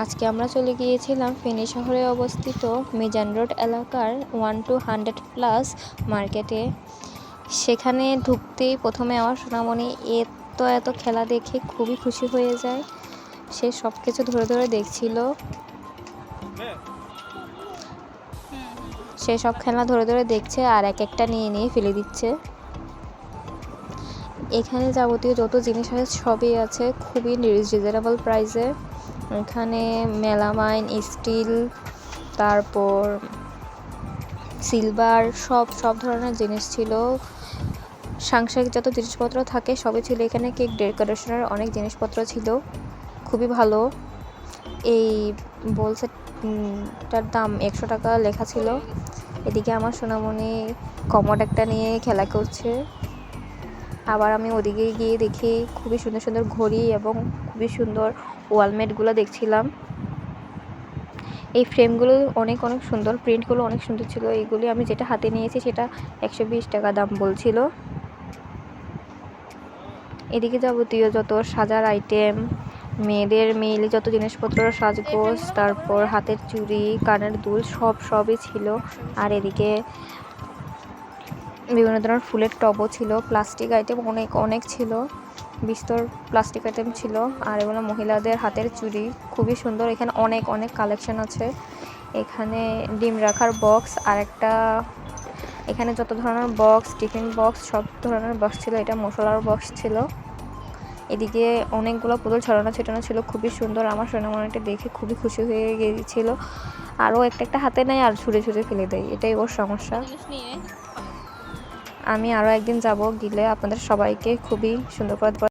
আজকে আমরা চলে গিয়েছিলাম ফেনী শহরে অবস্থিত মিজান রোড এলাকার 1-100+ মার্কেটে। সেখানে ঢুকতেই প্রথমে আমার সোনামণি এত খেলা দেখে খুবই খুশি হয়ে যায়। সে সব কিছু ধরে ধরে দেখছিল। সে সব খেলা ধরে ধরে দেখছে আর এক একটা নিয়ে নিয়ে ফেলে দিচ্ছে। এখানে যাবতীয় যত জিনিস আছে সবই আছে খুবই রিজনেবল প্রাইসে। এখানে মেলামাইন, স্টিল, তারপর সিলভার সব ধরনের জিনিস ছিল। সাংসারিক যত জিনিসপত্র থাকে সবই ছিল এখানে। কেক ডেকোরেশনের অনেক জিনিসপত্র ছিল, খুবই ভালো। এই বোল সেটটার দাম 100 টাকা লেখা ছিল। এদিকে আমার সোনামণি কমোড একটা নিয়ে খেলা করছে। আবার আমি ওদিকে গিয়ে দেখি খুবই সুন্দর সুন্দর ঘড়ি এবং খুবই সুন্দর ওয়ালমেটগুলো দেখছিলাম। এই ফ্রেমগুলো অনেক সুন্দর, প্রিন্টগুলো অনেক সুন্দর ছিল। এইগুলি আমি যেটা হাতে নিয়েছি সেটা 120 টাকা দাম বলছিল। এদিকে যাবতীয় যত সাজার আইটেম, মেয়েলি যত জিনিসপত্র, সাজগোজ, তারপর হাতের চুড়ি, কানের দুল সবই ছিল। আর এদিকে বিভিন্ন ধরনের ফুলের টবও ছিল। প্লাস্টিক আইটেম অনেক ছিল, বিস্তর প্লাস্টিক আইটেম ছিল। আর এগুলো মহিলাদের হাতের চুড়ি, খুবই সুন্দর। এখানে অনেক কালেকশন আছে। এখানে ডিম রাখার বক্স, আর একটা এখানে যত ধরনের বক্স, টিফিন বক্স, সব ধরনের বক্স ছিল। এটা মশলার বক্স ছিল। এদিকে অনেকগুলো পুতুল ছড়ানো ছিটানো ছিল, খুবই সুন্দর। আমার সোনামণিটা দেখে খুবই খুশি হয়ে গিয়েছিল। আরও একটা হাতে নেয় আর ছুঁড়ে ফেলে দেয়, এটাই ওর সমস্যা। আমি আরও একদিন যাব, গেলে আপনাদের সবাইকে খুবই সুন্দর করে